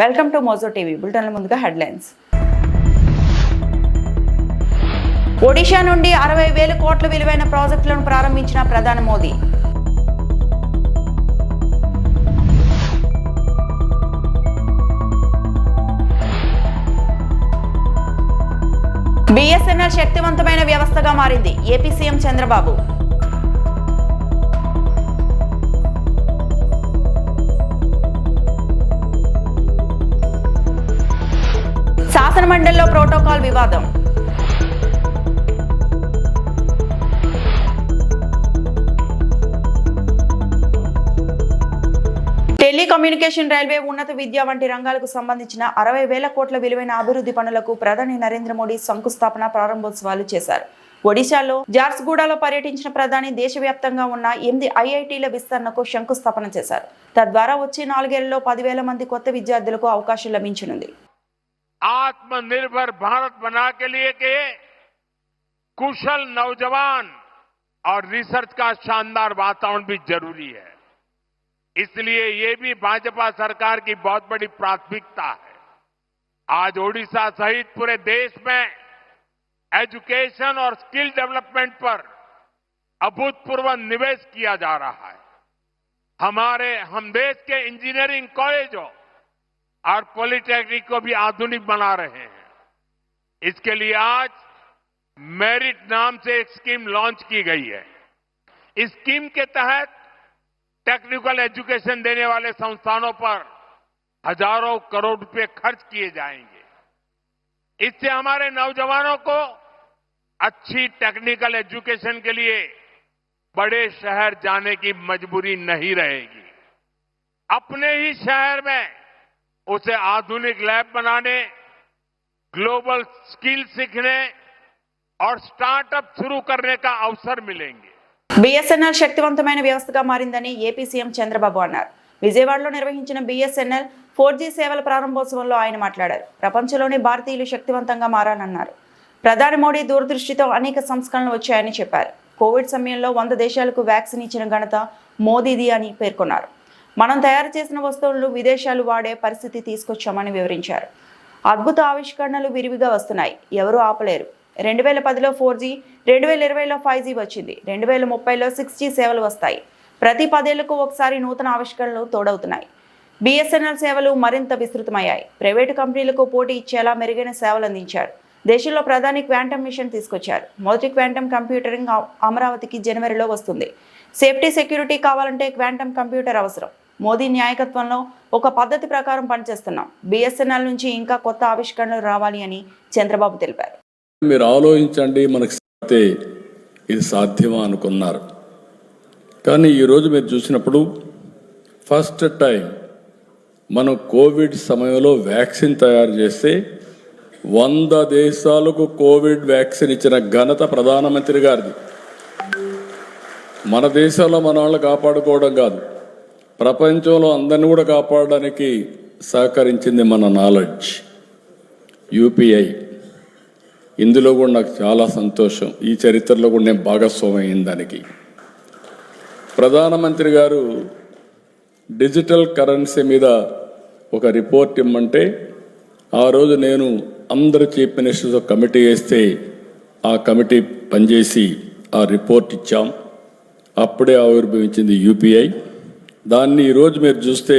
Welcome to Mojo TV. బులెటిన్ల ముందుగా headlines. Odisha నుండి 60,000 కోట్ల విలువైన ప్రాజెక్టులను ప్రారంభించిన ప్రధాని మోదీ. బిఎస్ఎన్ఎల్ శక్తివంతమైన వ్యవస్థగా మారింది. AP CM Chandrababu. శాసనమండలిలో ప్రోటోకాల్ వివాదం. టెలికమ్యూనికేషన్, రైల్వే, ఉన్నత విద్య వంటి రంగాలకు సంబంధించిన 60,000 కోట్ల విలువైన అభివృద్ధి పనులకు ప్రధాని నరేంద్ర మోడీ శంకుస్థాపన ప్రారంభోత్సవాలు చేశారు. ఒడిశాలో జార్సుగూడలో పర్యటించిన ప్రధాని దేశవ్యాప్తంగా ఉన్న 8 ఐఐటీల విస్తరణకు శంకుస్థాపన చేశారు. తద్వారా వచ్చే 4 ఏళ్లలో 10,000 మంది కొత్త విద్యార్థులకు అవకాశం లభించనుంది. आत्मनिर्भर भारत बना के लिए के कुशल नौजवान और रिसर्च का शानदार वातावरण भी जरूरी है. इसलिए ये भी भाजपा सरकार की बहुत बड़ी प्राथमिकता है. आज ओडिशा सहित पूरे देश में एजुकेशन और स्किल डेवलपमेंट पर अभूतपूर्व निवेश किया जा रहा है. हम देश के इंजीनियरिंग कॉलेजों और पॉलिटेक्निक को भी आधुनिक बना रहे हैं. इसके लिए आज मेरिट नाम से एक स्कीम लॉन्च की गई है. इस स्कीम के तहत टेक्निकल एजुकेशन देने वाले संस्थानों पर हजारों करोड़ रुपए खर्च किए जाएंगे. इससे हमारे नौजवानों को अच्छी टेक्निकल एजुकेशन के लिए बड़े शहर जाने की मजबूरी नहीं रहेगी. अपने ही शहर में उसे आधुनिक लैब बनाने, ग्लोबल स्किल सीखने और स्टार्टअप शुरू करने का अवसर मिलेंगे. బిఎస్ఎన్ఎల్ శక్తివంతమైన వ్యవస్థగా మారిందని ఏపీ సీఎం చంద్రబాబు అన్నారు. విజయవాడలో నిర్వహించిన బిఎస్ఎన్ఎల్ 4G సేవల ప్రారంభోత్సవంలో ఆయన మాట్లాడారు. ప్రపంచంలోని భారతీయులు శక్తివంతంగా మారాలన్నారు. ప్రధాని మోడీ దూరదృష్టితో అనేక సంస్కరణలు వచ్చాయని చెప్పారు. కోవిడ్ సమయంలో 100 దేశాలకు వ్యాక్సిన్ ఇచ్చిన ఘనత మోదీది అని పేర్కొన్నారు. మనం తయారు చేసిన వస్తువులను విదేశాలు వాడే పరిస్థితి తీసుకొచ్చామని వివరించారు. అద్భుత ఆవిష్కరణలు విరివిగా వస్తున్నాయి, ఎవరూ ఆపలేరు. 2010లో 4G, 2020లో 5G వచ్చింది. 2030లో 6G సేవలు వస్తాయి. ప్రతి 10 ఏళ్లకు ఒకసారి నూతన ఆవిష్కరణలు తోడవుతున్నాయి. బిఎస్ఎన్ఎల్ సేవలు మరింత విస్తృతమయ్యాయి. ప్రైవేటు కంపెనీలకు పోటీ ఇచ్చేలా మెరుగైన సేవలు అందించారు. దేశంలో ప్రధాని క్వాంటమ్ మిషన్ తీసుకొచ్చారు. మొదటి క్వాంటమ్ కంప్యూటరింగ్ అమరావతికి జనవరిలో వస్తుంది. సేఫ్టీ, సెక్యూరిటీ కావాలంటే క్వాంటమ్ కంప్యూటర్ అవసరం. మోదీ నాయకత్వంలో ఒక పద్ధతి ప్రకారం పనిచేస్తున్నాం. బిఎస్ఎన్ఎల్ నుంచి ఇంకా కొత్త ఆవిష్కరణలు రావాలి అని చంద్రబాబు తెలిపారు. మీరు ఆలోచించండి, మనకు ఇది సాధ్యమా అనుకున్నారు. కానీ ఈరోజు మీరు చూసినప్పుడు ఫస్ట్ టైం మనం కోవిడ్ సమయంలో వ్యాక్సిన్ తయారు చేస్తే 100 దేశాలకు కోవిడ్ వ్యాక్సిన్ ఇచ్చిన ఘనత ప్రధానమంత్రి గారిది. మన దేశంలో మన వాళ్ళు కాపాడుకోవడం కాదు, ప్రపంచంలో అందరిని కూడా కాపాడడానికి సహకరించింది మన నాలెడ్జ్. యూపీఐ ఇందులో కూడా నాకు చాలా సంతోషం. ఈ చరిత్రలో కూడా నేను భాగస్వామ్యం దానికి. ప్రధానమంత్రి గారు డిజిటల్ కరెన్సీ మీద ఒక రిపోర్ట్ ఇమ్మంటే ఆ రోజు నేను అందరు చీఫ్ మినిస్టర్స్ కమిటీ వేస్తే ఆ కమిటీ పనిచేసి ఆ రిపోర్ట్ ఇచ్చాం. అప్పుడే ఆవిర్భవించింది యూపీఐ. దాన్ని ఈరోజు మీరు చూస్తే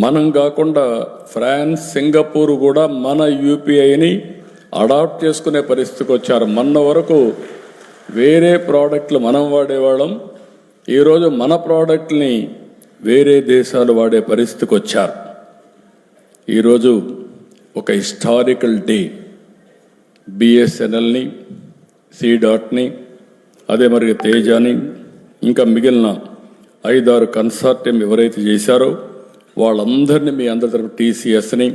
మనం కాకుండా ఫ్రాన్స్, సింగపూర్ కూడా మన యూపీఐని అడాప్ట్ చేసుకునే పరిస్థితికి వచ్చారు. మొన్న వరకు వేరే ప్రోడక్ట్లు మనం వాడేవాళ్ళం, ఈరోజు మన ప్రోడక్ట్ని వేరే దేశాలు వాడే పరిస్థితికి వచ్చారు. ఈరోజు ఒక హిస్టారికల్ డే. బిఎస్ఎన్ఎల్ని, C.ని, అదే మరి తేజాని, ఇంకా మిగిలిన 5-6 కన్సార్టియం ఎవరైతే చేశారో వాళ్ళందరినీ మీ అందరి తరపు TCSని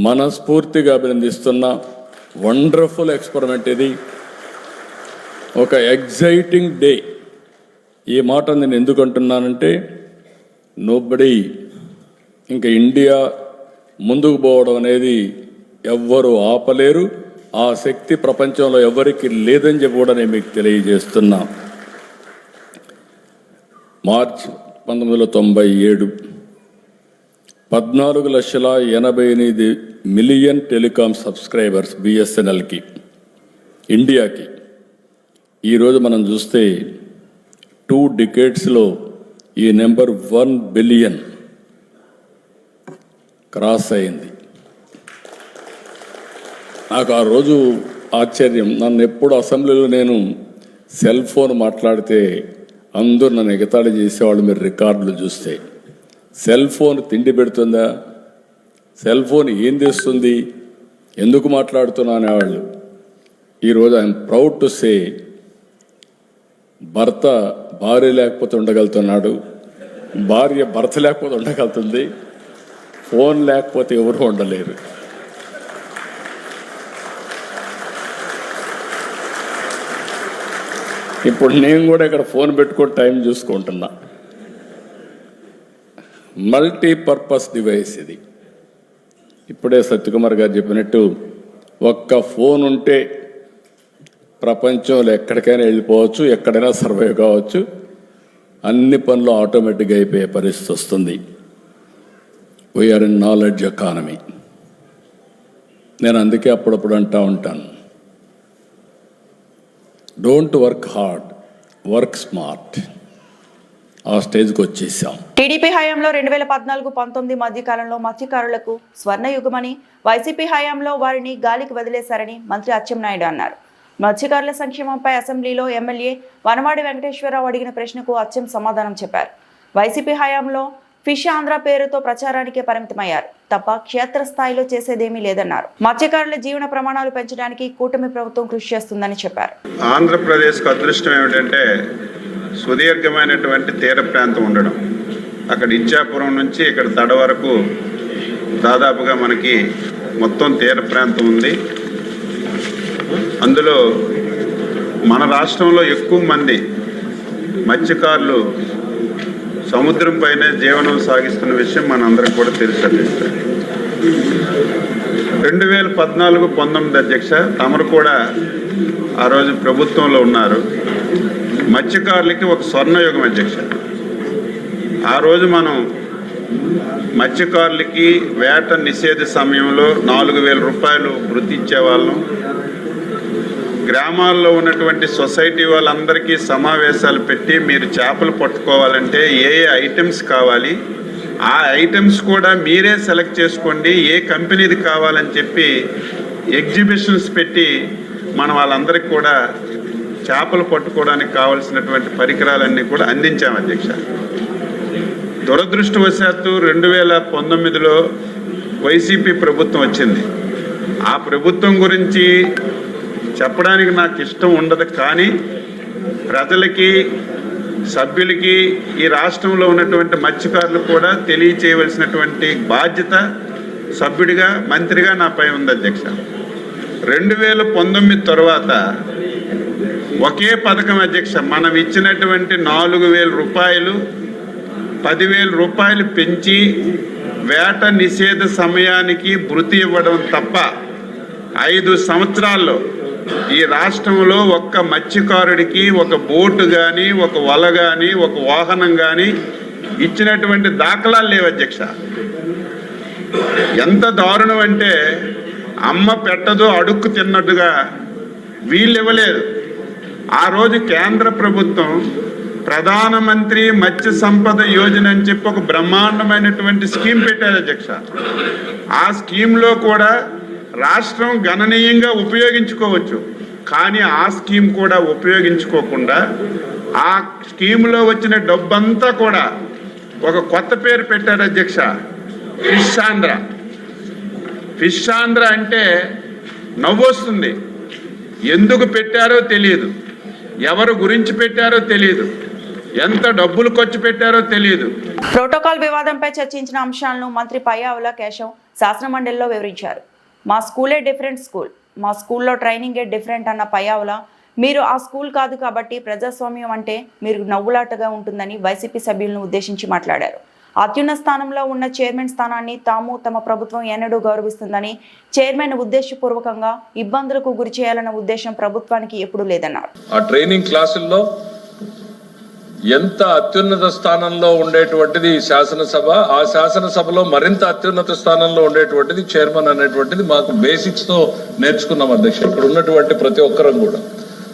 మనస్ఫూర్తిగా అభినందిస్తున్నా. వండర్ఫుల్ ఎక్స్పెరిమెంట్ ఇది, ఒక ఎగ్జైటింగ్ డే. ఈ మాట నేను ఎందుకు అంటున్నానంటే నోబడీ ఇంకా ఇండియా ముందుకు పోవడం అనేది ఎవ్వరూ ఆపలేరు. ఆ శక్తి ప్రపంచంలో ఎవరికి లేదని చెప్పి కూడా నేను మీకు తెలియజేస్తున్నా. మార్చ్ 1997 14,88,000,000 టెలికాం సబ్స్క్రైబర్స్ బిఎస్ఎన్ఎల్కి ఇండియాకి. ఈరోజు మనం చూస్తే 2 డికేడ్స్లో ఈ నెంబర్ 1 బిలియన్ క్రాస్ అయింది. నాకు ఆ రోజు ఆశ్చర్యం. నన్ను ఎప్పుడు అసెంబ్లీలో నేను సెల్ ఫోన్ మాట్లాడితే అందరూ నన్ను ఎగతాళి చేసేవాళ్ళు. మీరు రికార్డులు చూస్తే సెల్ ఫోన్ తిండి పెడుతుందా, సెల్ ఫోన్ ఏం తెస్తుంది, ఎందుకు మాట్లాడుతున్నా అనేవాళ్ళు. ఈరోజు ఐఎమ్ ప్రౌడ్ టు సే భర్త భార్య లేకపోతే ఉండగలుగుతున్నాడు, భార్య భర్త లేకపోతే ఉండగలుగుతుంది, ఫోన్ లేకపోతే ఎవరు ఉండలేరు. ఇప్పుడు నేను కూడా ఇక్కడ ఫోన్ పెట్టుకొని టైం చూసుకుంటున్నా. మల్టీపర్పస్ డివైస్ ఇది. ఇప్పుడే సత్యకుమార్ గారు చెప్పినట్టు ఒక్క ఫోన్ ఉంటే ప్రపంచంలో ఎక్కడికైనా వెళ్ళిపోవచ్చు, ఎక్కడైనా సర్వైవ్ కావచ్చు, అన్ని పనులు ఆటోమేటిక్గా అయిపోయే పరిస్థితి వస్తుంది. We are in knowledge economy. నేను అందుకే అప్పుడప్పుడు అంటూ ఉంటాను, don't work hard, work smart. ఆ స్టేజ్కి వచ్చేసాం. టీడీపీ హయాంలో 2014-19 మధ్యకాలంలో మత్స్యకారులకు స్వర్ణయుగమని, వైసీపీ హయాంలో వారిని గాలికి వదిలేశారని మంత్రి అచ్చెన్నాయుడు అన్నారు. మత్స్యకారుల సంక్షేమంపై అసెంబ్లీలో ఎమ్మెల్యే వనమాడి వెంకటేశ్వరరావు అడిగిన ప్రశ్నకు అచ్చెం సమాధానం చెప్పారు. వైసీపీ హయాంలో ఫిష్ ఆంధ్ర పేరుతో ప్రచారానికే పరిమితమయ్యారు తప్ప క్షేత్రస్థాయిలో చేసేదేమీ లేదన్నారు. మత్స్యకారుల జీవన ప్రమాణాలు పెంచడానికి కూటమి ప్రభుత్వం కృషి చేస్తుందని చెప్పారు. ఆంధ్రప్రదేశ్కు అదృష్టం ఏమిటంటే సుదీర్ఘమైనటువంటి తీర ప్రాంతం ఉండడం. అక్కడ ఇచ్చాపురం నుంచి ఇక్కడ తడ వరకు దాదాపుగా మనకి మొత్తం తీర ప్రాంతం ఉంది. అందులో మన రాష్ట్రంలో ఎక్కువ మంది మత్స్యకారులు సముద్రం పైనే జీవనం సాగిస్తున్న విషయం మనందరికి కూడా తెలుసు. 2014-19 అధ్యక్ష, తమరు కూడా ఆ రోజు ప్రభుత్వంలో ఉన్నారు. మత్స్యకారులకి ఒక స్వర్ణయుగం అధ్యక్ష. ఆ రోజు మనం మత్స్యకారులకి వేట నిషేధ సమయంలో 4,000 రూపాయలు వృత్తి ఇచ్చేవాళ్ళం. గ్రామాల్లో ఉన్నటువంటి సొసైటీ వాళ్ళందరికీ సమావేశాలు పెట్టి మీరు చేపలు పట్టుకోవాలంటే ఏ ఐటమ్స్ కావాలి, ఆ ఐటమ్స్ కూడా మీరే సెలెక్ట్ చేసుకోండి, ఏ కంపెనీది కావాలని చెప్పి ఎగ్జిబిషన్స్ పెట్టి మనం వాళ్ళందరికీ కూడా చేపలు పట్టుకోవడానికి కావలసినటువంటి పరికరాలన్నీ కూడా అందించాం అధ్యక్ష. దురదృష్టవశాత్తు 2019లో వైసీపీ ప్రభుత్వం వచ్చింది. ఆ ప్రభుత్వం గురించి చెప్పడానికి నాకు ఇష్టం ఉండదు, కానీ ప్రజలకి, సభ్యులకి, ఈ రాష్ట్రంలో ఉన్నటువంటి మత్స్యకారులు కూడా తెలియచేయవలసినటువంటి బాధ్యత సభ్యుడిగా, మంత్రిగా నాపై ఉంది అధ్యక్ష. 2019 తర్వాత ఒకే పథకం అధ్యక్ష, మనం ఇచ్చినటువంటి 4,000 రూపాయలు 10,000 రూపాయలు పెంచి వేట నిషేధ సమయానికి భృతి ఇవ్వడం తప్ప 5 సంవత్సరాల్లో ఈ రాష్ట్రంలో ఒక్క మత్స్యకారుడికి ఒక బోటు కానీ, ఒక వల కానీ, ఒక వాహనం కానీ ఇచ్చినటువంటి దాఖలాలు లేవు అధ్యక్ష. ఎంత దారుణం అంటే అమ్మ పెట్టదో అడుక్కు తిన్నట్టుగా వీళ్ళు ఇవ్వలేదు. ఆ రోజు కేంద్ర ప్రభుత్వం ప్రధానమంత్రి మత్స్య సంపద యోజన అని చెప్పి ఒక బ్రహ్మాండమైనటువంటి స్కీమ్ పెట్టారు అధ్యక్ష. ఆ స్కీమ్లో కూడా రాష్ట్రం గణనీయంగా ఉపయోగించుకోవచ్చు, కానీ ఆ స్కీమ్ కూడా ఉపయోగించుకోకుండా ఆ స్కీమ్లో వచ్చిన డబ్బంతా కూడా ఒక కొత్త పేరు పెట్టారు అధ్యక్ష, ఫిష్ ఆంధ్ర. ఫిష్ ఆంధ్ర అంటే నవ్వొస్తుంది. ఎందుకు పెట్టారో తెలియదు, ఎవరు గురించి పెట్టారో తెలియదు, ఎంత డబ్బులు ఖర్చు పెట్టారో తెలియదు. ప్రోటోకాల్ వివాదంపై చర్చించిన అంశాలను మంత్రి పయ్యావుల కేశవ్ శాసనమండలిలో వివరించారు. మా స్కూలే డిఫరెంట్ స్కూల్, మా స్కూల్లో ట్రైనింగే డిఫరెంట్ అన్న పయ్యావుల, మీరు ఆ స్కూల్ కాదు కాబట్టి ప్రజాస్వామ్యం అంటే మీరు నవ్వులాటగా ఉంటుందని వైసీపీ సభ్యులను ఉద్దేశించి మాట్లాడారు. అత్యున్నత స్థానంలో ఉన్న చైర్మన్ స్థానాన్ని తాము, తమ ప్రభుత్వం ఎన్నడూ గౌరవిస్తుందని, చైర్మన్ ఉద్దేశపూర్వకంగా ఇబ్బందులకు గురి చేయాలన్న ఉద్దేశం ప్రభుత్వానికి ఎప్పుడూ లేదన్నారు. ఆ ట్రైనింగ్ క్లాసుల్లో ఎంత అత్యున్నత స్థానంలో ఉండేటువంటిది శాసనసభ, ఆ శాసనసభలో మరింత అత్యున్నత స్థానంలో ఉండేటువంటిది చైర్మన్ అనేటువంటిది మాకు బేసిక్స్ తో నేర్చుకున్నాం అధ్యక్ష. ఇక్కడ ఉన్నటువంటి ప్రతి ఒక్కరం కూడా.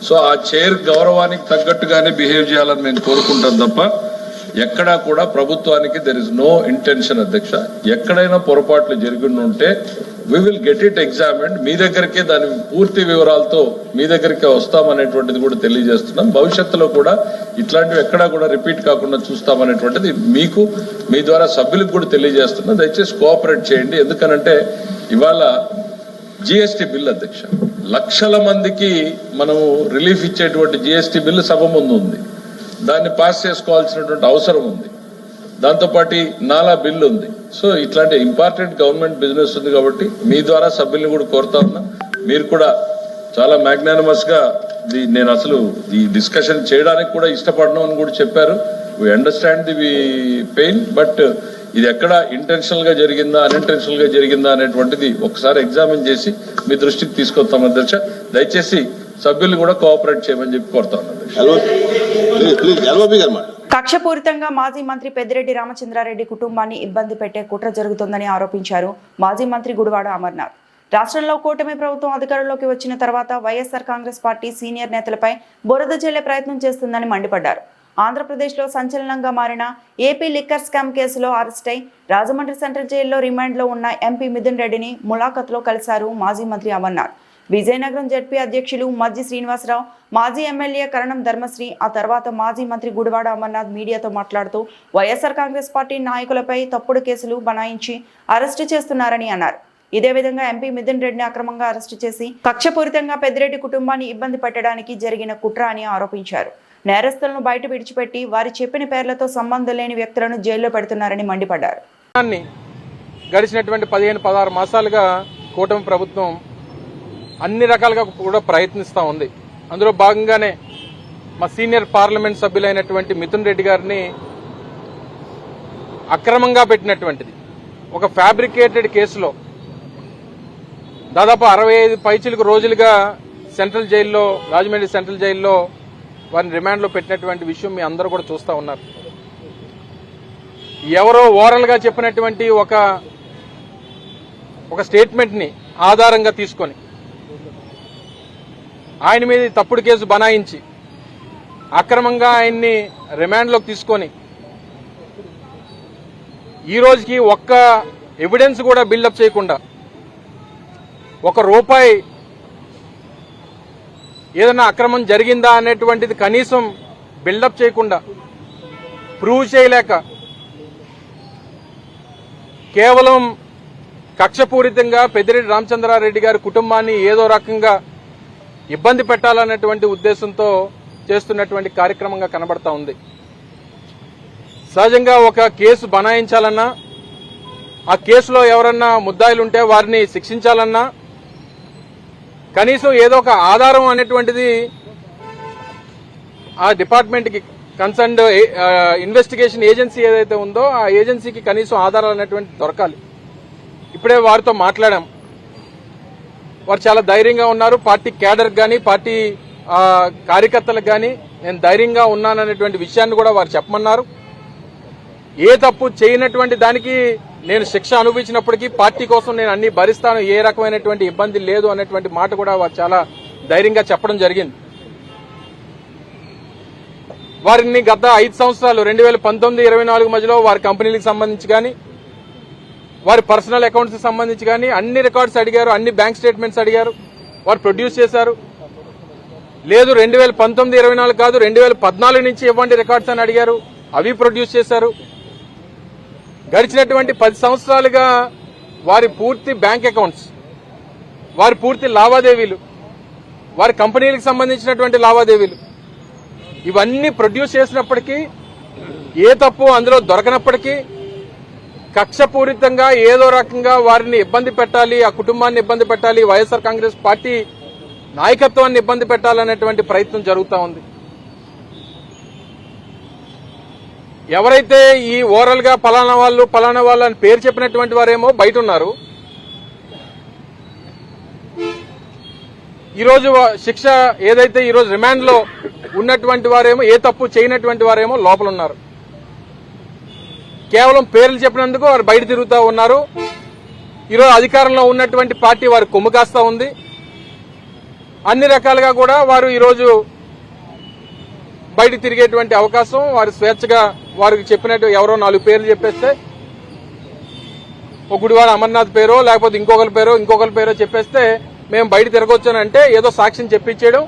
సో ఆ చైర్ గౌరవానికి తగ్గట్టుగానే బిహేవ్ చేయాలని మేము కోరుకుంటాం తప్ప ఎక్కడా కూడా ప్రభుత్వానికి దెర్ ఇస్ నో ఇంటెన్షన్ అధ్యక్ష. ఎక్కడైనా పొరపాట్లు జరిగి ఉంటే we will get it examined. మీ దగ్గరికే దాని పూర్తి వివరాలతో మీ దగ్గరికే వస్తామనేటువంటిది కూడా తెలియజేస్తున్నాం. భవిష్యత్తులో కూడా ఇట్లాంటివి ఎక్కడా కూడా రిపీట్ కాకుండా చూస్తామనేటువంటిది మీకు మీ ద్వారా సభ్యులకు కూడా తెలియజేస్తున్నాం. దయచేసి కోఆపరేట్ చేయండి. ఎందుకనంటే ఇవాళ జిఎస్టీ బిల్ అధ్యక్ష, లక్షల మందికి మనము రిలీఫ్ ఇచ్చేటువంటి జిఎస్టీ బిల్లు సభ ముందు ఉంది. దాన్ని పాస్ చేసుకోవాల్సినటువంటి అవసరం ఉంది. దాంతోపాటు నాలా బిల్లు ఉంది. సో ఇట్లాంటి ఇంపార్టెంట్ గవర్నమెంట్ బిజినెస్ ఉంది కాబట్టి మీ ద్వారా సభ్యుల్ని కూడా కోరుతా ఉన్నా. మీరు కూడా చాలా మ్యాగ్నానిమస్ గా నేను అసలు ఈ డిస్కషన్ చేయడానికి కూడా ఇష్టపడను అని కూడా చెప్పారు. We understand the pain, but ఇది ఎక్కడ ఇంటెన్షనల్ గా జరిగిందా అన్ఇంటెన్షనల్ గా జరిగిందా అనేటువంటిది ఒకసారి ఎగ్జామిన్ చేసి మీ దృష్టికి తీసుకొస్తాం అధ్యక్ష. దయచేసి సభ్యులు కూడా కోఆపరేట్ చేయమని చెప్పి కోరుతా ఉన్నాను. కక్షపూరితంగా మాజీ మంత్రి పెద్దిరెడ్డి రామచంద్రారెడ్డి కుటుంబాన్ని ఇబ్బంది పెట్టే కుట్ర జరుగుతోందని ఆరోపించారు మాజీ మంత్రి గుడివాడ అమర్నాథ్. రాష్ట్రంలో కూటమి ప్రభుత్వం అధికారంలోకి వచ్చిన తర్వాత వైఎస్ఆర్ కాంగ్రెస్ పార్టీ సీనియర్ నేతలపై బురద జల్లే ప్రయత్నం చేస్తుందని మండిపడ్డారు. ఆంధ్రప్రదేశ్లో సంచలనంగా మారిన ఏపీ లిక్కర్ స్కామ్ కేసులో అరెస్టై రాజమండ్రి సెంట్రల్ జైల్లో రిమాండ్లో ఉన్న ఎంపీ మిథున్ రెడ్డిని ములాఖత్లో కలిశారు మాజీ మంత్రి అమర్నాథ్. విజయనగరం జడ్పీ అధ్యక్షులు మజ్జి శ్రీనివాసరావు, మాజీ ఎమ్మెల్యే కరణం ధర్మశ్రీ, ఆ తర్వాత మాజీ మంత్రి గుడివాడ అమర్నాథ్ మీడియాతో మాట్లాడుతూ వైఎస్ఆర్ కాంగ్రెస్ పార్టీ నాయకులపై తప్పుడు కేసులు బనాయించి అరెస్టు చేస్తున్నారని అన్నారు. ఇదే విధంగా ఎంపీ మిథున్ రెడ్డిని అక్రమంగా అరెస్టు చేసి కక్షపూరితంగా పెద్దిరెడ్డి కుటుంబాన్ని ఇబ్బంది పెట్టడానికి జరిగిన కుట్ర అని ఆరోపించారు. నేరస్తులను బయట విడిచిపెట్టి వారి చెప్పిన పేర్లతో సంబంధం లేని వ్యక్తులను జైల్లో పెడుతున్నారని మండిపడ్డారు. గడిచినటువంటి 15-16 మాసాలుగా కూటమి ప్రభుత్వం అన్ని రకాలుగా కూడా ప్రయత్నిస్తూ ఉంది. అందులో భాగంగానే మా సీనియర్ పార్లమెంట్ సభ్యులైనటువంటి మిథున్ రెడ్డి గారిని అక్రమంగా పెట్టినటువంటిది ఒక ఫ్యాబ్రికేటెడ్ కేసులో దాదాపు 65 పైచిలకు రోజులుగా సెంట్రల్ జైల్లో, రాజమండ్రి సెంట్రల్ జైల్లో వారిని రిమాండ్లో పెట్టినటువంటి విషయం మీ అందరూ కూడా చూస్తూ ఉన్నారు. ఎవరో ఓరల్ గా చెప్పినటువంటి ఒక స్టేట్మెంట్ ని ఆధారంగా తీసుకొని ఆయన మీద తప్పుడు కేసు బనాయించి అక్రమంగా ఆయన్ని రిమాండ్లోకి తీసుకొని ఈ రోజుకి ఒక్క ఎవిడెన్స్ కూడా బిల్డప్ చేయకుండా ₹1 ఏదైనా అక్రమం జరిగిందా అనేటువంటిది కనీసం బిల్డప్ చేయకుండా ప్రూవ్ చేయలేక కేవలం కక్షపూరితంగా పెద్దిరెడ్డి రామచంద్రారెడ్డి గారి కుటుంబాన్ని ఏదో రకంగా ఇబ్బంది పెట్టాలనేటువంటి ఉద్దేశంతో చేస్తున్నటువంటి కార్యక్రమంగా కనబడతా ఉంది. సహజంగా ఒక కేసు బనాయించాలన్నా, ఆ కేసులో ఎవరన్నా ముద్దాయిలుంటే వారిని శిక్షించాలన్నా కనీసం ఏదో ఒక ఆధారం అనేటువంటిది ఆ డిపార్ట్మెంట్కి కన్సర్న్డ్ ఇన్వెస్టిగేషన్ ఏజెన్సీ ఏదైతే ఉందో ఆ ఏజెన్సీకి కనీసం ఆధారాలు అనేటువంటి దొరకాలి. ఇప్పుడే వారితో మాట్లాడాం. వారు చాలా ధైర్యంగా ఉన్నారు. పార్టీ క్యాడర్ కానీ పార్టీ కార్యకర్తలకు కానీ నేను ధైర్యంగా ఉన్నాననేటువంటి విషయాన్ని కూడా వారు చెప్పమన్నారు. ఏ తప్పు చేయనటువంటి దానికి నేను శిక్ష అనుభవించినప్పటికీ పార్టీ కోసం నేను అన్ని భరిస్తాను, ఏ రకమైనటువంటి ఇబ్బంది లేదు అనేటువంటి మాట కూడా వారు చాలా ధైర్యంగా చెప్పడం జరిగింది. వారిని గత 5 సంవత్సరాలు 2019-24 మధ్యలో వారి కంపెనీలకు సంబంధించి కానీ వారి పర్సనల్ అకౌంట్స్ కి సంబంధించి కానీ అన్ని రికార్డ్స్ అడిగారు, అన్ని బ్యాంక్ స్టేట్మెంట్స్ అడిగారు, వారు ప్రొడ్యూస్ చేశారు. లేదు 2019-24 కాదు 2014 నుంచి ఇవ్వండి రికార్డ్స్ అని అడిగారు, అవి ప్రొడ్యూస్ చేశారు. గడిచినటువంటి 10 సంవత్సరాలుగా వారి పూర్తి బ్యాంక్ అకౌంట్స్, వారి పూర్తి లావాదేవీలు, వారి కంపెనీలకు సంబంధించినటువంటి లావాదేవీలు ఇవన్నీ ప్రొడ్యూస్ చేసినప్పటికీ ఏ తప్పు అందులో దొరకనప్పటికీ కక్షపూరితంగా ఏదో రకంగా వారిని ఇబ్బంది పెట్టాలి, ఆ కుటుంబాన్ని ఇబ్బంది పెట్టాలి, వైఎస్ఆర్ కాంగ్రెస్ పార్టీ నాయకత్వాన్ని ఇబ్బంది పెట్టాలనేటువంటి ప్రయత్నం జరుగుతూ ఉంది. ఎవరైతే ఈ ఓరల్ గా పలానా వాళ్ళు అని పేరు చెప్పినటువంటి వారేమో బయట ఉన్నారు. ఈరోజు శిక్ష ఏదైతే ఈరోజు రిమాండ్లో ఉన్నటువంటి వారేమో, ఏ తప్పు చేయనటువంటి వారేమో లోపల ఉన్నారు. కేవలం పేర్లు చెప్పినందుకు వారు బయట తిరుగుతూ ఉన్నారు. ఈరోజు అధికారంలో ఉన్నటువంటి పార్టీ వారు కొమ్ము కాస్తా ఉంది. అన్ని రకాలుగా కూడా వారు ఈరోజు బయట తిరిగేటువంటి అవకాశం, వారు స్వేచ్ఛగా వారికి చెప్పినట్టు ఎవరో 4 పేర్లు చెప్పేస్తే, ఒక గుడివాడ అమర్నాథ్ పేరో లేకపోతే ఇంకొకరి పేరో చెప్పేస్తే మేము బయట తిరగొచ్చానంటే ఏదో సాక్ష్యం చెప్పించేయడం,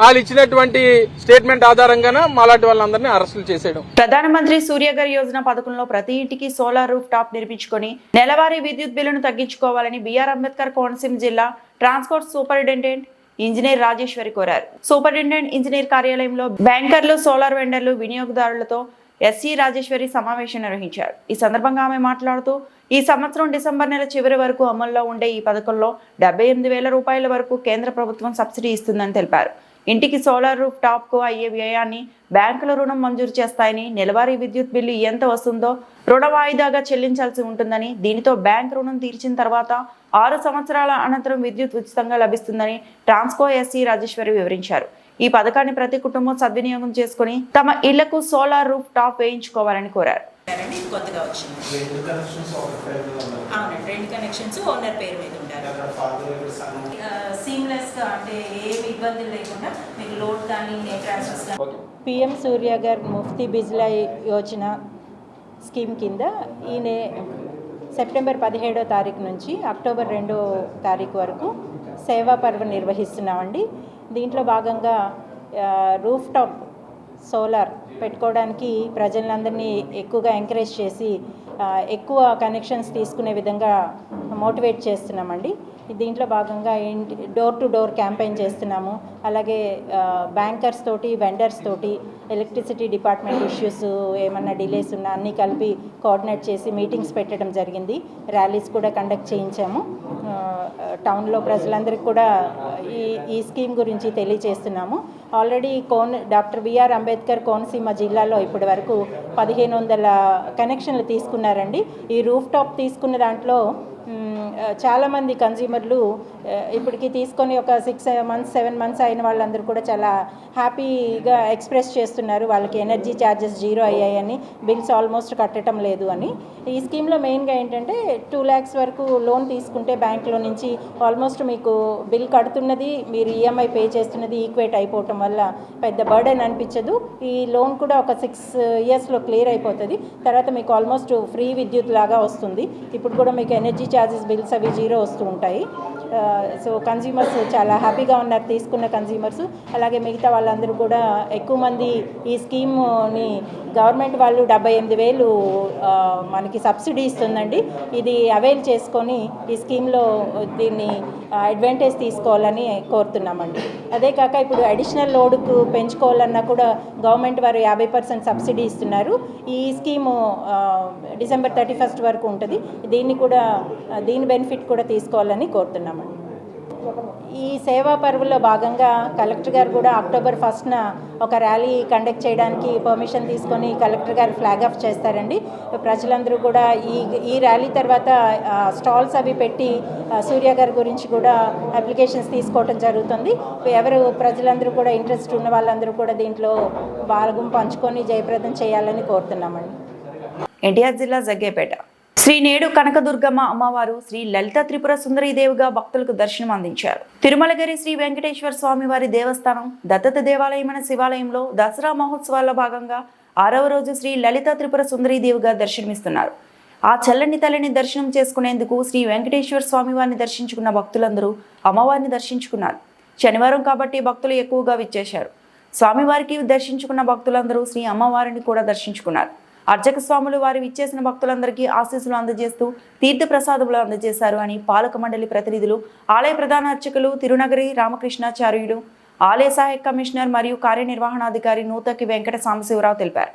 వాళ్ళు ఇచ్చినటువంటి స్టేట్మెంట్ ఆధారంగానే మాలాంటి వాళ్ళందరినీ అరెస్టులు చేసేయడం. ప్రధానమంత్రి సూర్యఘర్ యోజన పథకంలో ప్రతి ఇంటికి సోలార్ రూఫ్ టాప్ నిర్మించుకొని నెలవారీ విద్యుత్ బిల్లును తగ్గించుకోవాలని బిఆర్ అంబేద్కర్ కోనసీమ జిల్లా ట్రాన్స్పోర్ట్ సూపరింటెండెంట్ ఇంజనీర్ రాజేశ్వరి కోరారు. సూపరింటెండెంట్ ఇంజనీర్ కార్యాలయంలో బ్యాంకర్లు, సోలార్ వెండర్లు, వినియోగదారులతో ఎస్సీ రాజేశ్వరి సమావేశం నిర్వహించారు. ఈ సందర్భంగా ఆమె మాట్లాడుతూ, ఈ సంవత్సరం డిసెంబర్ నెల చివరి వరకు అమల్లో ఉండే ఈ పథకంలో 78,000 రూపాయల వరకు కేంద్ర ప్రభుత్వం సబ్సిడీ ఇస్తుందని తెలిపారు. ఇంటికి సోలార్ రూఫ్ టాప్ కు అయ్యే వ్యయాన్ని బ్యాంకుల రుణం మంజూరు చేస్తాయని, నెలవారీ విద్యుత్ బిల్లు ఎంత వస్తుందో రుణ వాయిదాగా చెల్లించాల్సి ఉంటుందని, దీనితో బ్యాంక్ రుణం తీర్చిన తర్వాత 6 సంవత్సరాల అనంతరం విద్యుత్ ఉచితంగా లభిస్తుందని ట్రాన్స్కో ఎస్సీ రాజేశ్వరి వివరించారు. ఈ పథకాన్ని ప్రతి కుటుంబం సద్వినియోగం చేసుకుని తమ ఇళ్లకు సోలార్ రూఫ్ టాప్ వేయించుకోవాలని కోరారు. కొత్తగా వచ్చింది. అవునండి, 2 కనెక్షన్స్ ఓనర్ పేరు మీద ఉంటారు. సీమ్లెస్ గా, అంటే ఏమి ఇబ్బందులు లేకుండా మీకు లోడ్ కానీ ట్రాన్స్ఫర్స్ కానీ. పిఎం సూర్యఘర్ ముఫ్తీ బిజ్లీ యోజన స్కీమ్ కింద ఈ సెప్టెంబర్ 17వ తారీఖు నుంచి అక్టోబర్ 2వ తారీఖు వరకు సేవా పర్వ నిర్వహిస్తున్నామండి. దీంట్లో భాగంగా రూఫ్ టాప్ సోలార్ పెట్టుకోవడానికి ప్రజలందరినీ ఎక్కువగా ఎంకరేజ్ చేసి ఎక్కువ కనెక్షన్స్ తీసుకునే విధంగా మోటివేట్ చేస్తున్నామండి. దీంట్లో భాగంగా డోర్ టు డోర్ క్యాంపెయిన్ చేస్తున్నాము. అలాగే బ్యాంకర్స్ తోటి, వెండర్స్ తోటి, ఎలక్ట్రిసిటీ డిపార్ట్మెంట్ ఇష్యూస్ ఏమన్నా డిలేస్ ఉన్నా అన్నీ కలిపి కోఆర్డినేట్ చేసి మీటింగ్స్ పెట్టడం జరిగింది. ర్యాలీస్ కూడా కండక్ట్ చేయించాము. టౌన్లో ప్రజలందరికీ కూడా ఈ స్కీమ్ గురించి తెలియజేస్తున్నాము. Already doctor B R Ambedkar Konaseema జిల్లాలో ఇప్పటి వరకు 1500 కనెక్షన్లు తీసుకున్నారండి. ఈ రూఫ్ టాప్ తీసుకున్న దాంట్లో చాలామంది కన్జ్యూమర్లు ఇప్పటికి తీసుకొని ఒక 6 months 7 months అయిన వాళ్ళందరూ కూడా చాలా హ్యాపీగా ఎక్స్ప్రెస్ చేస్తున్నారు. వాళ్ళకి ఎనర్జీ ఛార్జెస్ 0 అయ్యాయని, బిల్స్ ఆల్మోస్ట్ కట్టడం లేదు అని. ఈ స్కీమ్లో మెయిన్గా ఏంటంటే 2 lakhs వరకు లోన్ తీసుకుంటే బ్యాంక్లో నుంచి ఆల్మోస్ట్ మీకు బిల్ కడుతున్నది, మీరు ఈఎంఐ పే చేస్తున్నది ఈక్వేట్ అయిపోవటం వల్ల పెద్ద బర్డెన్ అనిపించదు. ఈ లోన్ కూడా ఒక 6 yearsలో క్లియర్ అయిపోతుంది. తర్వాత మీకు ఆల్మోస్ట్ ఫ్రీ విద్యుత్ లాగా వస్తుంది. ఇప్పుడు కూడా మీకు ఎనర్జీ ఛార్జెస్ బిల్స్ అవి 0 వస్తూ ఉంటాయి. సో కన్జ్యూమర్స్ చాలా హ్యాపీగా ఉన్నారు తీసుకున్న కన్జ్యూమర్స్. అలాగే మిగతా వాళ్ళందరూ కూడా ఎక్కువ మంది ఈ స్కీమ్ని గవర్నమెంట్ వాళ్ళు 78,000 మనకి సబ్సిడీ ఇస్తుందండి. ఇది అవైల్ చేసుకొని ఈ స్కీమ్లో దీన్ని అడ్వాంటేజ్ తీసుకోవాలని కోరుతున్నామండి. అదే కాక ఇప్పుడు అడిషనల్ లోడ్కు పెంచుకోవాలన్నా కూడా గవర్నమెంట్ వారు 50% సబ్సిడీ ఇస్తున్నారు. ఈ స్కీము డిసెంబర్ 31st వరకు ఉంటుంది. దీని బెనిఫిట్ కూడా తీసుకోవాలని కోరుతున్నామండి. ఈ సేవా పర్వుల్లో భాగంగా కలెక్టర్ గారు కూడా అక్టోబర్ 1న ఒక ర్యాలీ కండక్ట్ చేయడానికి పర్మిషన్ తీసుకొని కలెక్టర్ గారు ఫ్లాగ్ ఆఫ్ చేస్తారండి. ప్రజలందరూ కూడా ఈ ర్యాలీ తర్వాత స్టాల్స్ అవి పెట్టి సూర్య గారి గురించి కూడా అప్లికేషన్స్ తీసుకోవడం జరుగుతుంది. ప్రజలందరూ కూడా ఇంట్రెస్ట్ ఉన్న వాళ్ళందరూ కూడా దీంట్లో భాగం పంచుకొని జయప్రదం చేయాలని కోరుతున్నామండి. ఎన్టీఆర్ జిల్లా జగ్గేపేట శ్రీ నేడు కనకదుర్గమ్మ అమ్మవారు శ్రీ లలిత త్రిపుర సుందరీదేవిగా భక్తులకు దర్శనం అందించారు. తిరుమలగిరి శ్రీ వెంకటేశ్వర స్వామి వారి దేవస్థానం దత్తత దేవాలయమైన శివాలయంలో దసరా మహోత్సవాల్లో భాగంగా 6వ రోజు శ్రీ లలిత త్రిపుర సుందరీదేవిగా దర్శనమిస్తున్నారు. ఆ చల్లని తల్లిని దర్శనం చేసుకునేందుకు శ్రీ వెంకటేశ్వర స్వామి వారిని దర్శించుకున్న భక్తులందరూ అమ్మవారిని దర్శించుకున్నారు. శనివారం కాబట్టి భక్తులు ఎక్కువగా విచ్చేశారు. స్వామివారికి దర్శించుకున్న భక్తులందరూ శ్రీ అమ్మవారిని కూడా దర్శించుకున్నారు. అర్చక స్వాములు వారి విచ్చేసిన భక్తులందరికీ ఆశీస్సులు అందజేస్తూ తీర్థ ప్రసాదములు అందజేశారు అని పాలక మండలి ప్రతినిధులు, ఆలయ ప్రధాన అర్చకులు తిరునగరి రామకృష్ణాచార్యులు, ఆలయ సహాయక కమిషనర్ మరియు కార్యనిర్వహణాధికారి నూతకి వెంకట సాంబశివరావు తెలిపారు.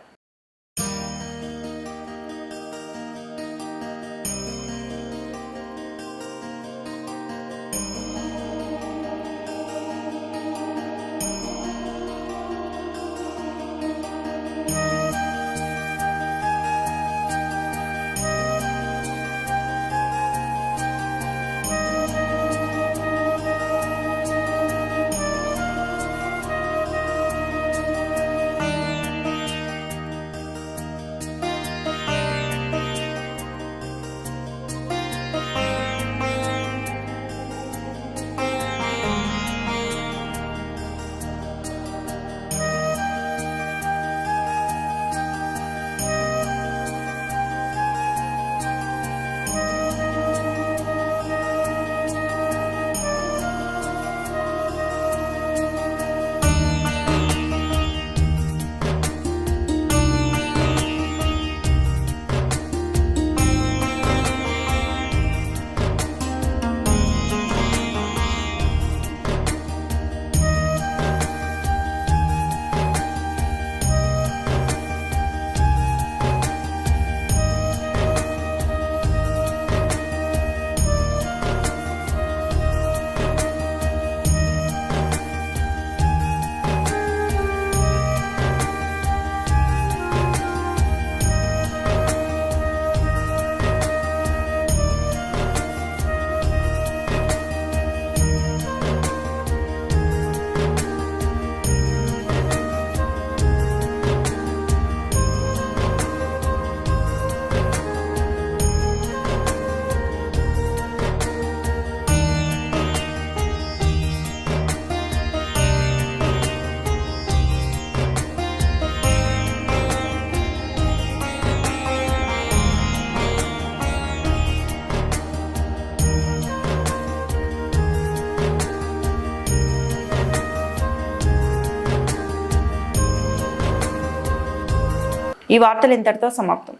ఈ వార్తలు ఇంతటితో సమాప్తం.